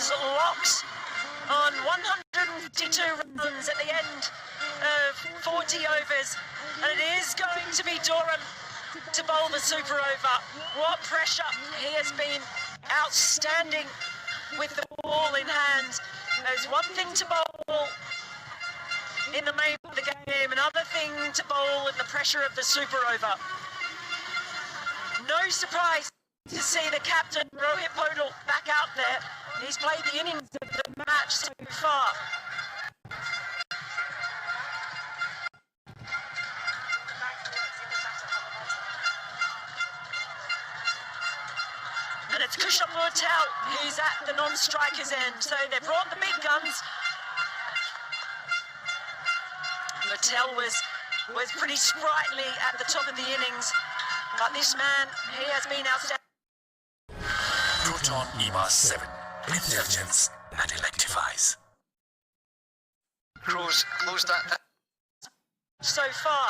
was locked on 152 runs at the end of 40 overs, and it is going to be Durham to bowl the super over. What pressure! He has been outstanding with the ball in hand. There's one thing to bowl in the main of the game, another thing to bowl in the pressure of the super over. No surprise to see the captain, Rohit Podal, back out there. He's played the innings of the match so far. And it's Kushal Patel who's at the non-striker's end. So they've brought the big guns. Patel was pretty sprightly at the top of the innings, but this man, he has been outstanding. Proton EMA 7, intelligence that electrifies. Crows close that so far.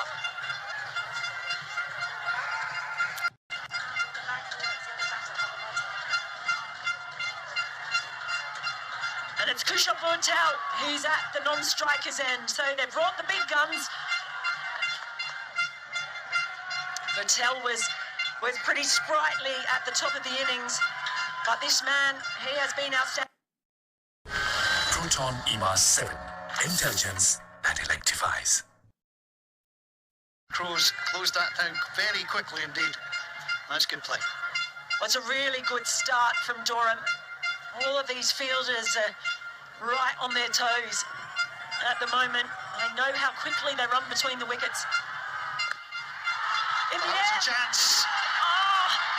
And it's Kushal Patel who's at the non-striker's end. So they've brought the big guns. Patel was pretty sprightly at the top of the innings, but this man, he has been outstanding. Proton EMA 7, intelligence that electrifies. Crows closed that down very quickly indeed. That's good play. Well, it's a really good start from Durham. All of these fielders are right on their toes at the moment. They know how quickly they run between the wickets. In the That's air. a chance.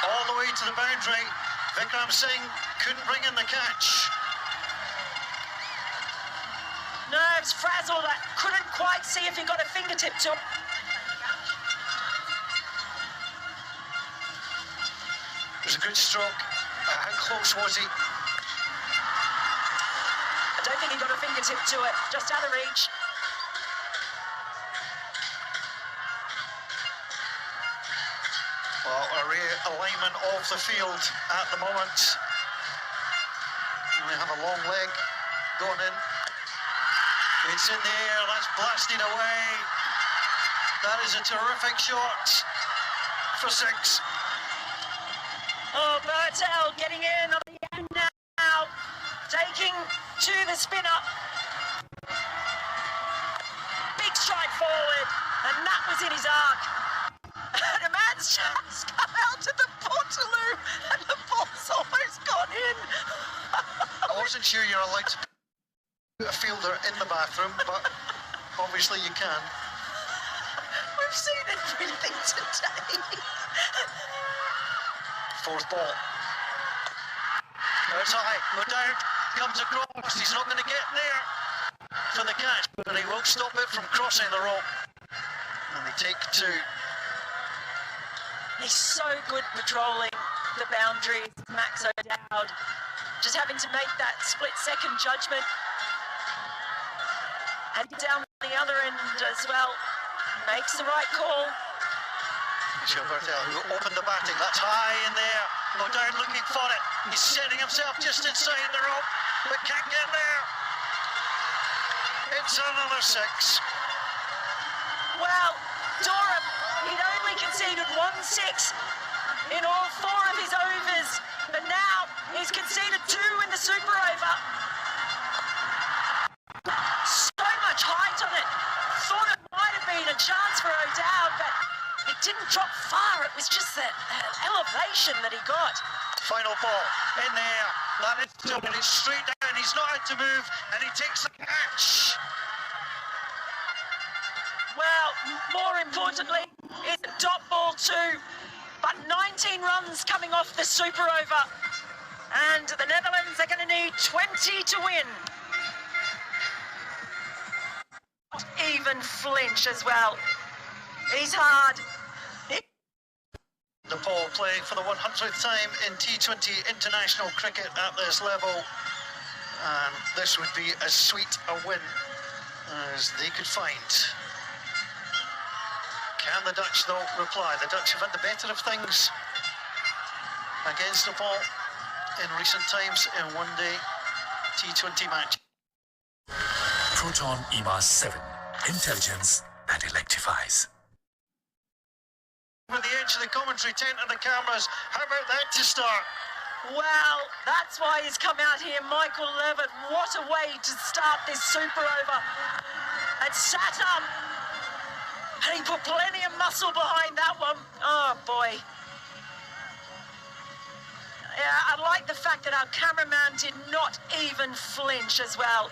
All the way to the boundary. Vikram Singh couldn't bring in the catch. Nerves frazzled. I couldn't quite see if he got a fingertip to him. It was a good stroke. How close was he? I don't think he got a fingertip to it, just out of reach. Well, a realignment of the field at the moment. We have a long leg going in. It's in the air, that's blasted away. That is a terrific shot for 6. Oh, Patel getting in on the end now, taking to the spinner. Big stride forward, and that was in his arc. And a man's just come out to the Portaloo, and the ball's almost gone in. I wasn't sure you're allowed to put a fielder in the bathroom, but obviously you can. We've seen everything today. 4th ball. It's high, no doubt, comes across, he's not going to get there for the catch, but he will stop it from crossing the rope. And they take 2. He's so good patrolling the boundaries, Max O'Dowd. Just having to make that split-second judgment. And down the other end as well, makes the right call. Kushal Patel, who opened the batting, that's high in there. O'Dowd looking for it. He's setting himself just inside the rope, but can't get there. It's another 6. Well, Durham, he'd only conceded 1 6 in all 4 of his overs, but now he's conceded 2 in the super over. So much height on it. Thought it might have been a chance for O'Dowd, but it didn't drop far. It was just that elevation that he got. Final ball in there. That is it. It's straight down. He's not had to move, and he takes the catch. Well, more importantly, it's a dot ball too, but 19 runs coming off the super over, and the Netherlands are going to need 20 to win. Not even flinch as well. He's hard. Nepal playing for the 100th time in T20 international cricket at this level, and this would be as sweet a win as they could find. Can the Dutch, though, reply? The Dutch have had the better of things against Nepal in recent times in one day. T20 match. Proton EMAS 7. Intelligence that electrifies. Over the edge of the commentary tent and the cameras. How about that to start? Well, that's why he's come out here, Michael Levitt. What a way to start this super over. And sat up. And he put plenty of muscle behind that one. Oh, boy. Yeah, I like the fact that our cameraman did not even flinch as well.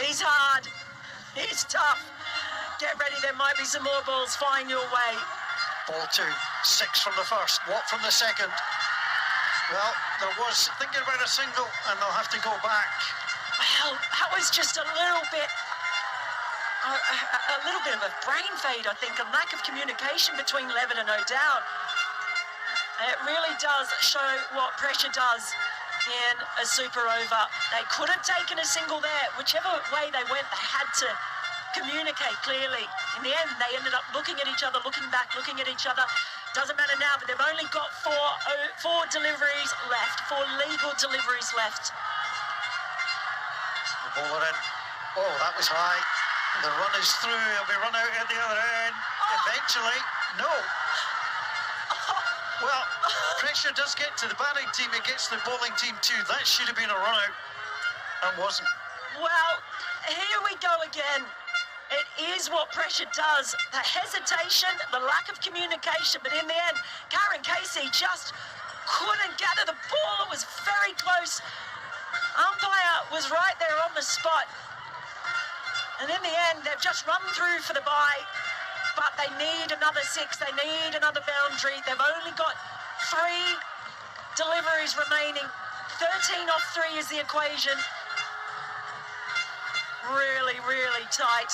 He's hard. He's tough. Get ready, there might be some more balls flying your way. Ball 2, 6 from the first. What from the second? Well, there was thinking about a single, and they'll have to go back. Well, that was just a little bit of a brain fade, I think, a lack of communication between Levitt and O'Dowd. It really does show what pressure does in a super over. They could have taken a single there. Whichever way they went, they had to communicate clearly. In the end, they ended up looking at each other, looking back, looking at each other. Doesn't matter now, but they've only got four deliveries left, 4 legal deliveries left. The bowler in. Oh, that was high. The run is through. He'll be run out at the other end. Eventually, no. Well, pressure does get to the batting team. It gets the bowling team too. That should have been a run out and wasn't. Well, here we go again. It is what pressure does. The hesitation, the lack of communication, but in the end, Karen Casey just couldn't gather the ball. It was very close. Umpire was right there on the spot. And in the end, they've just run through for the bye, but they need another 6. They need another boundary. They've only got 3 deliveries remaining. 13 off 3 is the equation. Really, really tight.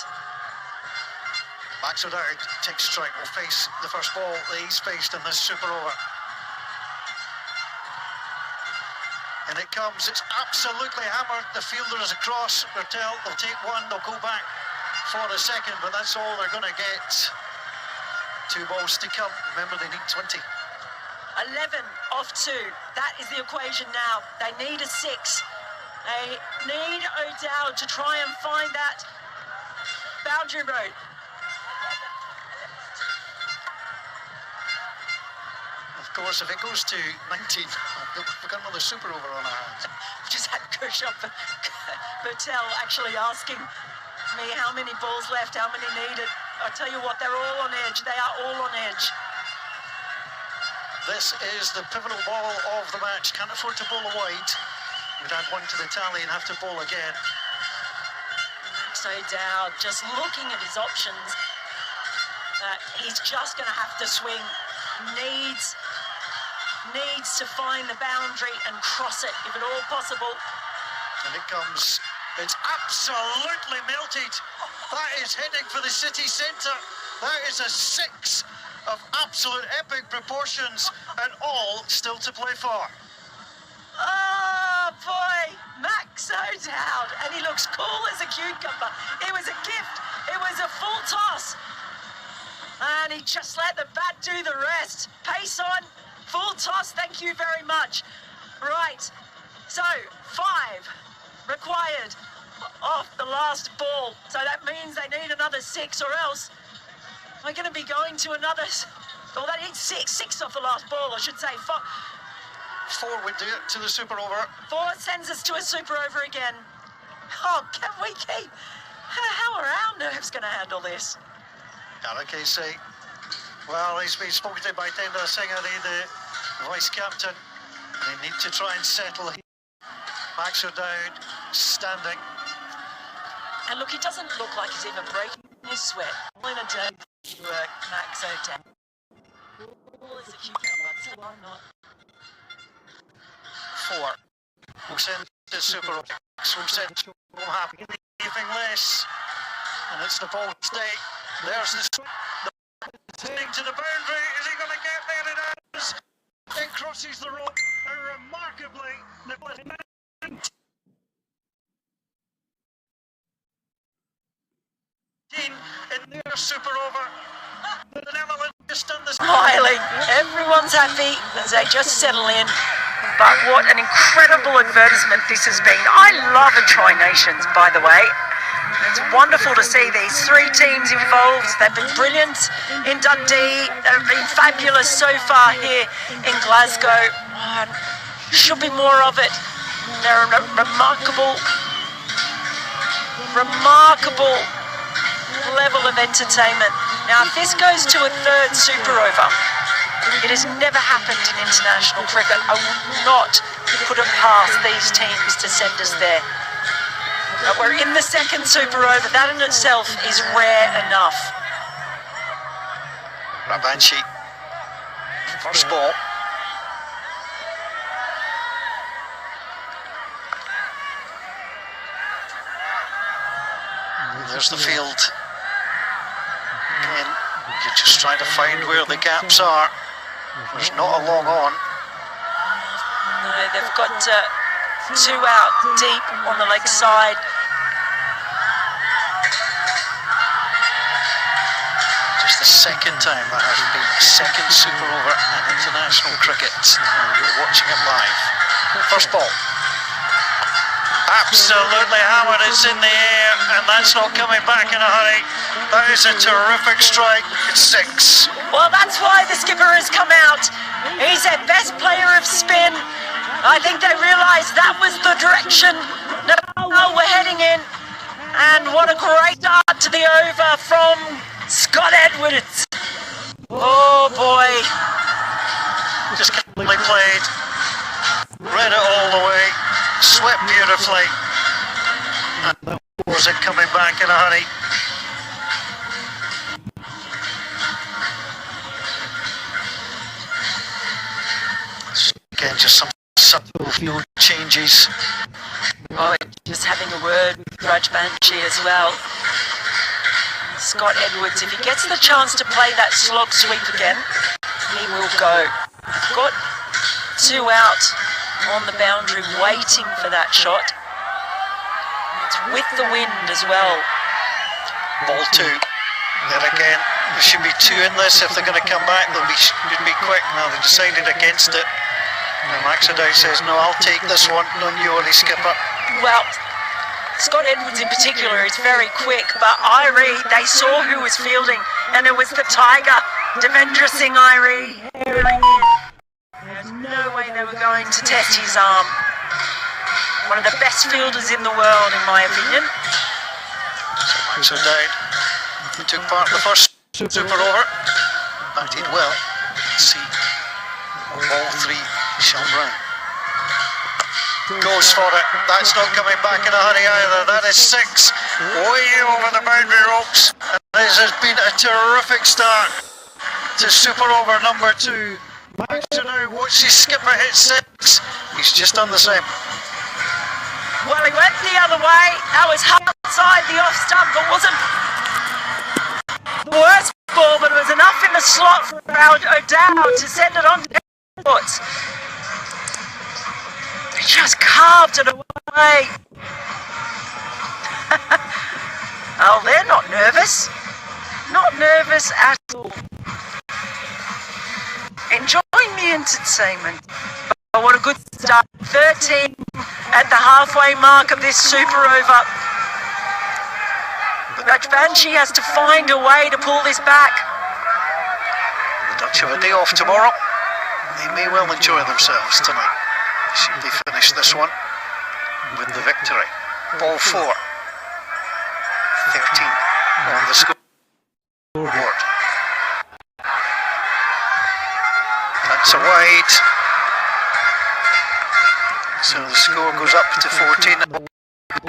Max O'Dowd takes strike, will face the first ball that he's faced in this super over. And it comes, it's absolutely hammered. The fielder is across. Bertel, they'll take 1, they'll go back for a second, but that's all they're going to get. 2 balls to come. Remember, they need 20. 11 off 2. That is the equation now. They need a 6. They need O'Dowd to try and find that boundary road. Of course, if it goes to 19, we've got another super over on our hands. Just had Kershaw Bertel actually asking me how many balls left, how many needed. I tell you what, they're all on edge. They are all on edge. This is the pivotal ball of the match. Can't afford to bowl a wide. We'd add 1 to the tally and have to bowl again. Max O'Dowd just looking at his options. He's just going to have to swing. Needs to find the boundary and cross it, if at all possible. And it comes. It's absolutely melted. That is heading for the city centre. That is a 6 of absolute epic proportions, and all still to play for. Oh boy, Max O'Dowd, and he looks cool as a cucumber. It was a gift. It was a full toss. And he just let the bat do the rest. Pace on, full toss, thank you very much. Right, so 5 required off the last ball. So that means they need another 6, or else we're going to be going to another, well, they need 6 off the last ball, I should say. 4 would do it to the super over. 4 sends us to a super over again. Oh, can we keep, how are our nerves going to handle this? Karen Casey, well, he's been spoken to by Tender Singh, the vice captain. They need to try and settle. Max O'Dowd standing. And look, he doesn't look like he's even breaking his sweat. All in a day work, Max O'Dowd. Cool as a cucumber, so why not? 4. We'll send the super over. We'll send home happy, anything less. And it's the ball stay. There's the heading to the boundary. Is he going to get there? It is. It crosses the rope, and remarkably, in their super over. The Netherlands just done the Smiling. Everyone's happy as they just settle in. But what an incredible advertisement this has been. I love a Tri-Nations, by the way. It's wonderful to see these three teams involved. They've been brilliant in Dundee. They've been fabulous so far here in Glasgow. Should be more of it. They're a remarkable level of entertainment. Now, if this goes to a third super over, it has never happened in international cricket. I would not put it past these teams to send us there. But we're in the second super over. That in itself is rare enough. Rabanchi, first ball. There's the field. Again, you're just trying to find where the gaps are. There's not a long on. No, they've got two out deep on the leg side. Just the second time there has been a second super over in international cricket. And you're watching it live. First ball. Absolutely hammered, it's in the air, and that's not coming back in a hurry. That is a terrific strike. It's 6. Well, that's why the skipper has come out. He's their best player of spin. I think they realised that was the direction Nepal were heading in. And what a great start to the over from Scott Edwards. Oh boy. Just carefully played. Read it all the way. Swept beautifully. And wasn't coming back in a hurry. Again, just some subtle field changes. Oh, just having a word with Raj Banshee as well. Scott Edwards, if he gets the chance to play that slog sweep again, he will go. Got 2 out on the boundary waiting for that shot. It's with the wind as well. Ball 2. Then again, there should be 2 in this. If they're going to come back, they'll should be quick. Now they decided against it. And Maxidai says, no, I'll take this one. On you, Ollie Skipper. Well, Scott Edwards in particular is very quick, but Irie, they saw who was fielding, and it was the Tiger, Devendra Singh Irie. There's no way they were going to test his arm. One of the best fielders in the world, in my opinion. So Maxidai took part in the first super over. Batted well. Let's see. All 3 shall run. Goes for it. That's not coming back in a hurry either. That is 6. Way over the boundary ropes. And this has been a terrific start to super over number 2. So now watch his skipper hit 6. He's just done the same. Well, he went the other way. That was outside the off stump. It wasn't the worst ball, but it was enough in the slot for O'Dowd to send it on to foot. He just carved it away. Oh, they're not nervous. Not nervous at all. Enjoying the entertainment. Oh, what a good start. 13 at the halfway mark of this super over. Raj Banshee has to find a way to pull this back. The Dutch have a day off tomorrow. They may well enjoy themselves tonight. Should they finish this one with the victory? Ball 4. 13 on the scoreboard. That's a wide. So the score goes up to 14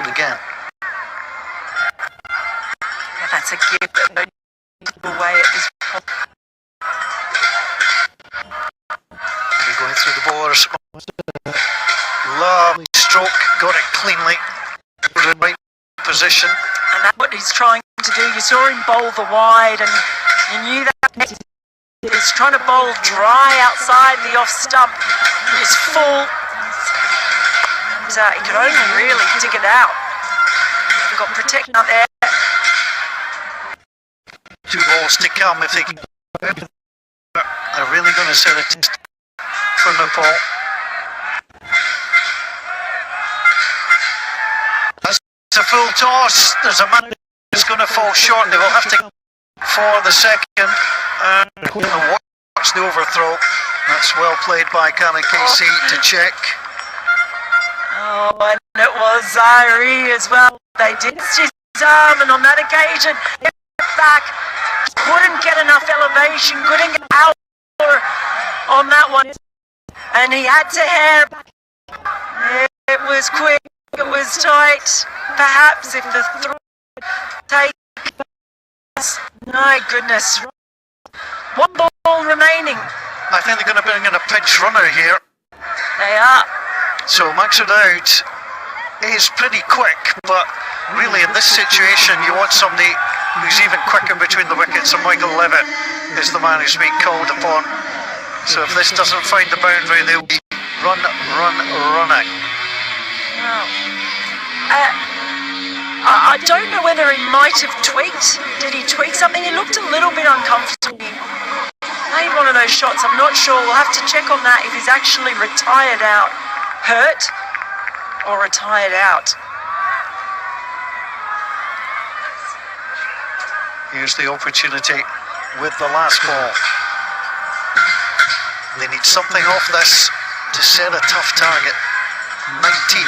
again. That's a gift that away at this point. We're going through the bowlers. Lovely stroke, got it cleanly. Put it in the right position. And that's what he's trying to do. You saw him bowl the wide, and you knew that he's trying to bowl dry outside the off stump. It's full. And he could only really dig it out. We've got protection up there. 2 balls to come if they can. They're really going to set a test for Nepal. full toss. There's a man who's going to fall short. They will have to for the second. And watch the overthrow. That's well played by Canon Casey to check. Oh, and it was Zaire as well. They did his arm, and on that occasion, back, couldn't get enough elevation, couldn't get power on that one, and he had to hair back. It was quick, it was tight. Perhaps if the throw takes, my goodness. One ball remaining. I think they're going to bring in a pinch runner here. They are. So Max O'Dowd is pretty quick, but really in this situation you want somebody who's even quicker between the wickets, and Michael Levitt is the man who's being called upon. So if this doesn't find the boundary, they'll be running. I don't know whether he might have tweaked. Did he tweak something? He looked a little bit uncomfortable. Maybe one of those shots, I'm not sure. We'll have to check on that if he's actually retired out. Hurt or retired out. Here's the opportunity with the last ball. They need something off this to set a tough target. 19.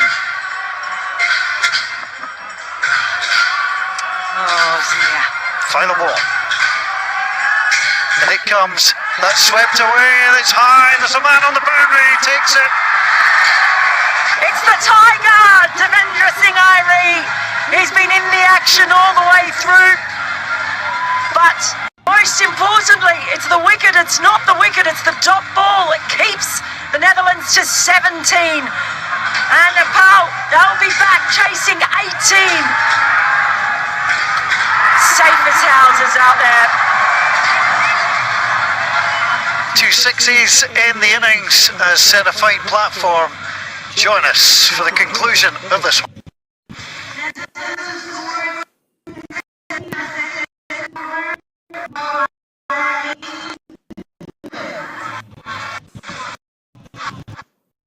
Oh, yeah. Final ball. And it comes. That's swept away and it's high. There's a man on the boundary. He takes it. It's the Tiger, Devendra Singh Irie. He's been in the action all the way through. But most importantly, it's the wicket. It's not the wicket, it's the dot ball. It keeps the Netherlands to 17. And Nepal, they'll be back chasing 18. Safe as houses out there. 2 sixes in the innings has set a fine platform. Join us for the conclusion of this one.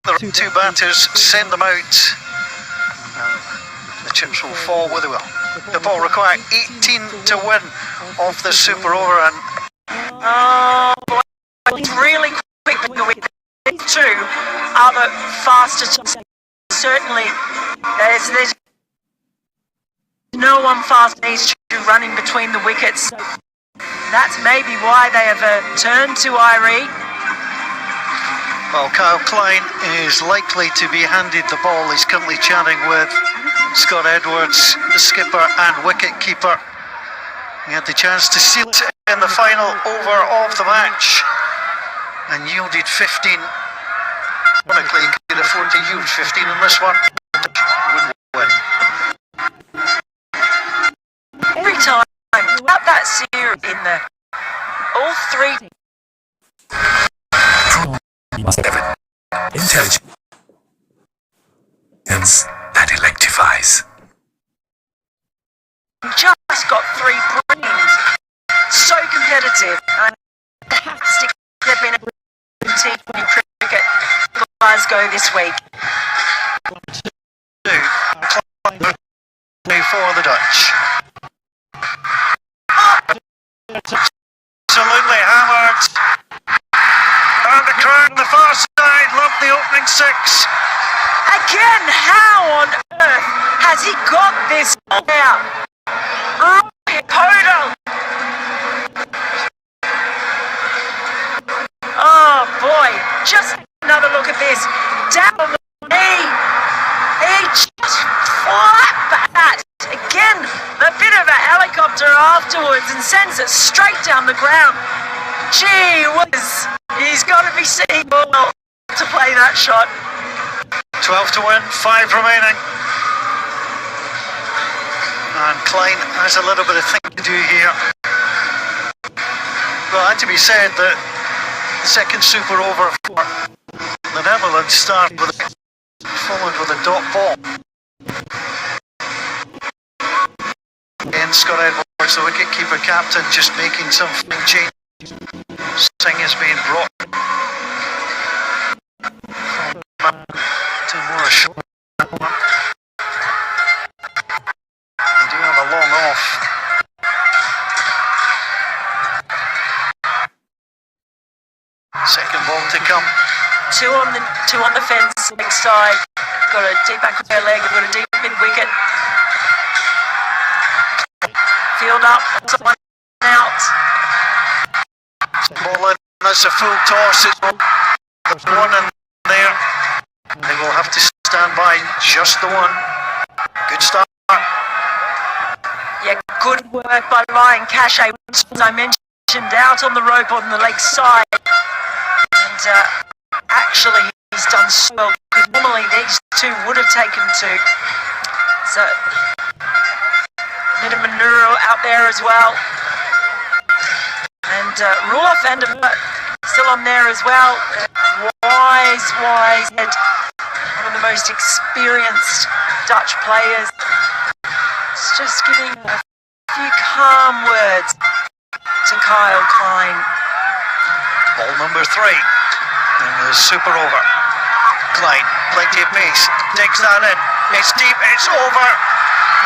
The two batters send them out. The chips will fall where they will. The ball require 18 to win off the super over, and it's really quick. These two are the fastest. Certainly, there's no one fast. These two running between the wickets. That's maybe why they have turned to Irie. Well, Kyle Klein is likely to be handed the ball. He's currently chatting with Scott Edwards, the skipper and wicket-keeper. He had the chance to seal it in the final over of the match and yielded 15. Ironically, he could afford to yield 15 in this one. Wouldn't win. Every time, throughout that series, in the all three. Intelligence that electrifies. Just got 3 brains. So competitive and fantastic. They've been a T20 cricket Glasgow this week. For the Dutch. Absolutely hammered. And the crowd on the far side love the opening 6. Again, how on earth has he got this out? Podol. Oh boy, just another look at this. Down on the knee. He just flat that. Again, a bit of a helicopter afterwards and sends it straight down the ground. Gee whiz, he's got to be seeing well to play that shot. 12 to win, 5 remaining. And Klein has a little bit of thing to do here. Well, it had to be said that the second super over for the Netherlands started with followed with a dot ball. Again, Scott Edwards, the wicket-keeper captain, just making some change. Singh is being brought to more short. two on the fence, leg side. Got a deep back of their leg, got a deep mid wicket. Field up, one out. Ball in, that's a full toss. There's one in there. They will have to stand by just the one. Good start. Yeah, good work by Ryan Cachet, as I mentioned, out on the rope on the leg side. And actually, he's done so well, because normally these two would have taken two. So, bit of manure out there as well. And Roelof van der Merwe still on there as well. Wise head. One of the most experienced Dutch players. It's just giving a few calm words to Kyle Klein. Ball number 3 in the super over. Klein, plenty of pace, takes that in. It's deep, it's over,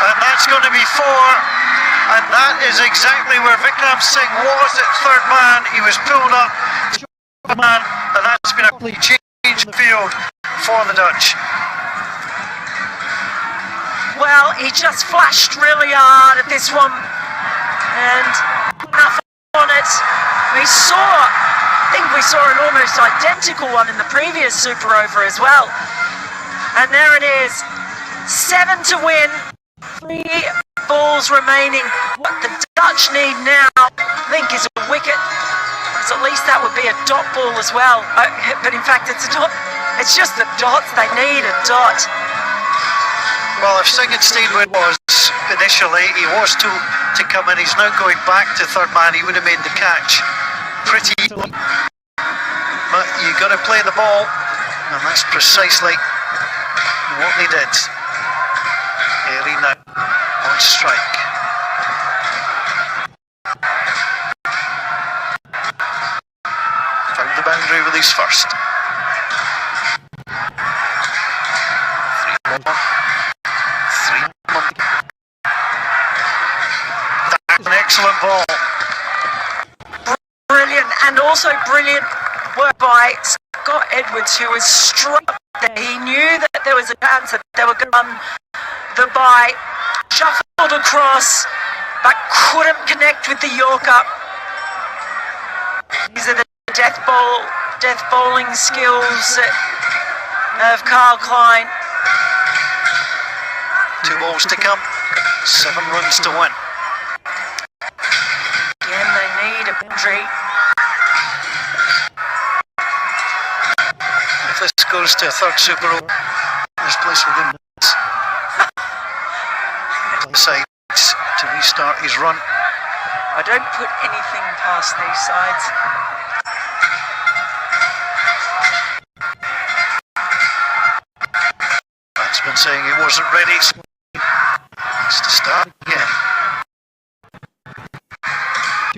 and that's going to be 4. And that is exactly where Vikram Singh was at third man. He was pulled up, man, and that's been a complete change in the field for the Dutch. Well, he just flashed really hard at this one, and enough on it. I think we saw an almost identical one in the previous super over as well. And there it is, 7 to win, 3 balls remaining. What the Dutch need now, I think, is a wicket. So at least that would be a dot ball as well. But in fact, it's a dot. It's just the dots. They need a dot. Well, if Singh had stayed where he was initially, he was to come in. He's now going back to third man. He would have made the catch pretty easily. But you got to play the ball, and that's precisely what they did. Early now on strike. Found the boundary with his first. 3-1. That's an excellent ball. Brilliant, and also brilliant work by Scott Edwards, who was struck there. He knew that there was a chance that they were going to run the bye, shuffled across, but couldn't connect with the Yorker. These are the death bowling skills of Kyle Klein. 2 balls to come, 7 runs to win. Again, they need a boundary. If this goes to a third super over, this place will be nuts. Decides to restart his run. I don't put anything past these sides. Batsman saying he wasn't ready. Needs to start again.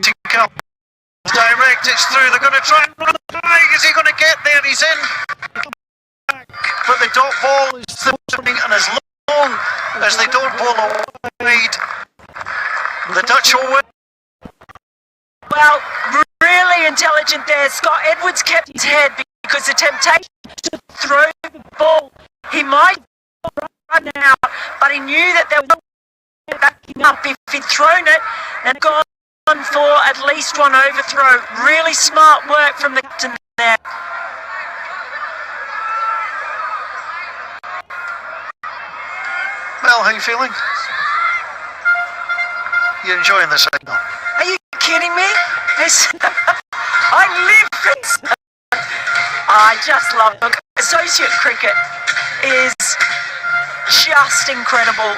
To come. Direct, it's through. They're going to try and run the flag. Is he going to get there? He's in. But the dot ball is still running, and as long as they don't bowl wide, the Dutch will win. Well, really intelligent there. Scott Edwards kept his head because the temptation to throw the ball, he might run out, but he knew that there was no backing up if he'd thrown it and gone for at least one overthrow. Really smart work from the captain there. Well, how are you feeling? You enjoying this signal? Are you kidding me? I live this. I just love it. Associate cricket is just incredible.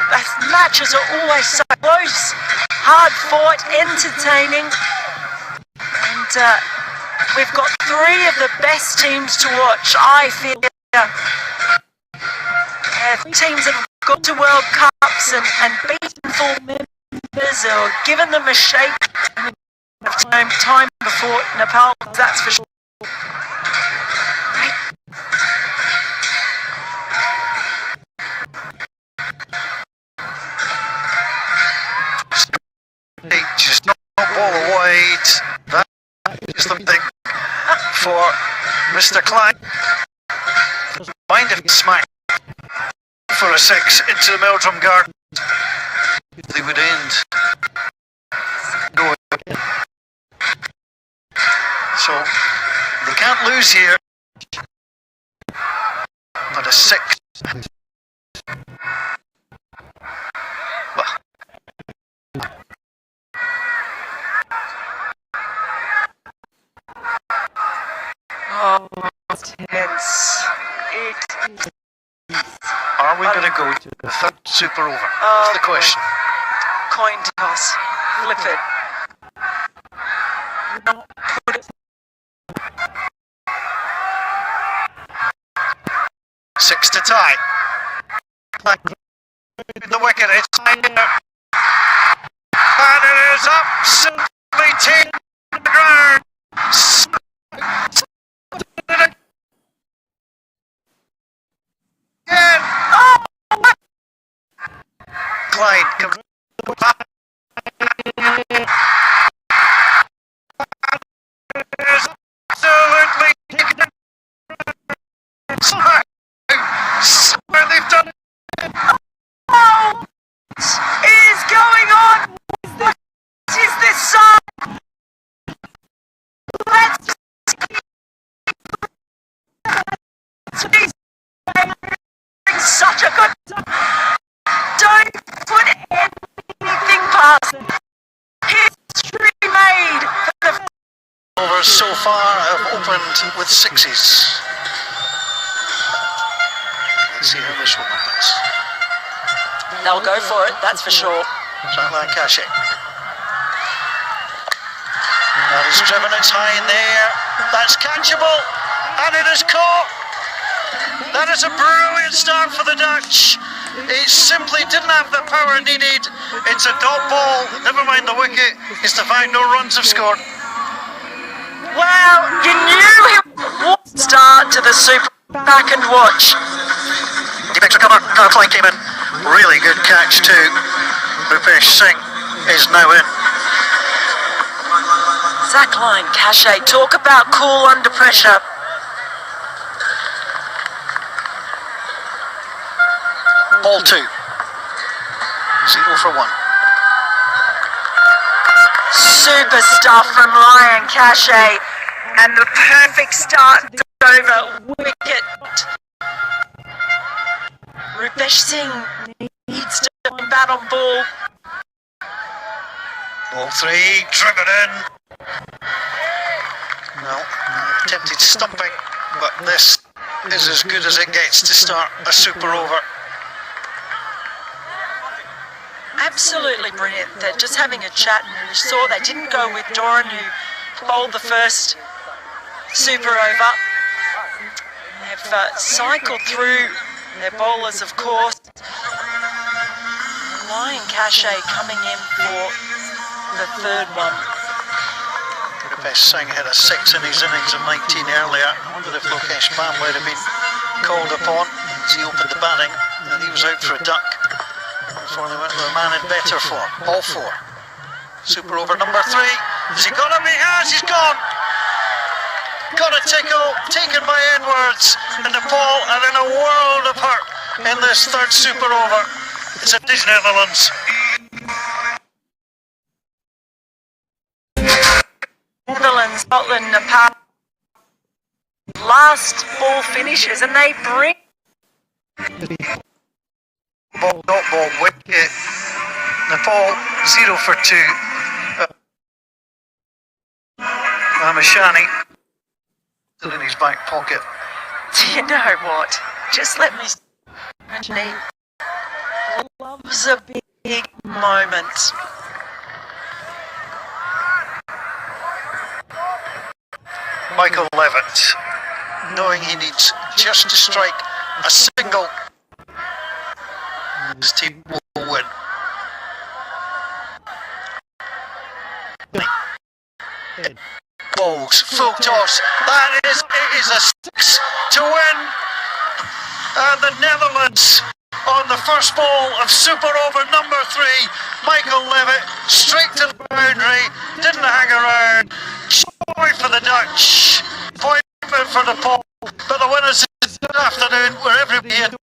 Matches are always so close, hard fought, entertaining, and we've got 3 of the best teams to watch, I feel. Teams that have gone to World Cups and beaten full members or given them a shake of time before Nepal, that's for sure. Just not ball wide. That is the thing for Mr. Klein. kind of smack for a 6 into the Meldrum Garden. They would end going. So they can't lose here. But a 6. Well. Oh, tense. Are we going to go to the third super over? That's the question. Coin toss. Flip it. Put it. 6 to tie. The wicket is tied up. And it is absolutely taken to the ground. Again. Clyde comes back. It is absolutely taken to the ground. Where they've done it. What is going on? What is this song? Let's he's such a good time. Don't put anything past him. History made for the Overs so far have opened with 6s. Let's see how this one opens. They'll go for it, that's for sure. Shotland Cachet. That is driven, it's high in the air. That's catchable, and it is caught. That is a brilliant start for the Dutch. It simply didn't have the power needed. It's a dot ball, never mind the wicket. It's the fact no runs have scored. Well, you knew he would start to the Super. Back and watch. Deep extra cover, Clyde came in. Really good catch too. Rupesh Singh is now in. Zachline Cachet, talk about cool under pressure. Ball 2. 0 for 1. Super stuff from Ryan Cachet. And the perfect start over wicket. Rupesh Singh needs to bat on ball. Ball 3, driven in. No, attempted stumping, but this is as good as it gets to start a super over. Absolutely brilliant. They're just having a chat, and you saw they didn't go with Doran, who bowled the first super over. They've cycled through their bowlers, of course. Ryan Cachet coming in for the third one. Rupesh Singh had a 6 in his innings of 19 earlier. I wondered if Lokesh Bamway had been called upon as he opened the batting, and he was out for a duck before they went to a man in better form. All 4. Super over number 3. Has he got him? He has. He's gone. Got a tickle, taken by Edwards, and Nepal are in a world of hurt in this third super over. It's at these Netherlands. Netherlands, Scotland, Nepal. Last ball finishes, and they bring. Ball, dot ball, wicket. Nepal 0 for 2. Ramashani still in his back pocket. Do you know what? Just let me. Loves a big moment. Michael Levitt, knowing he needs just to strike a single, his team will win. Balls, full toss. It is a 6 to win. And the Netherlands on the first ball of super over number 3. Michael Levitt straight to the boundary, didn't hang around. Joy for the Dutch, point for Nepal, but the winners this afternoon. afternoon, wherever you be.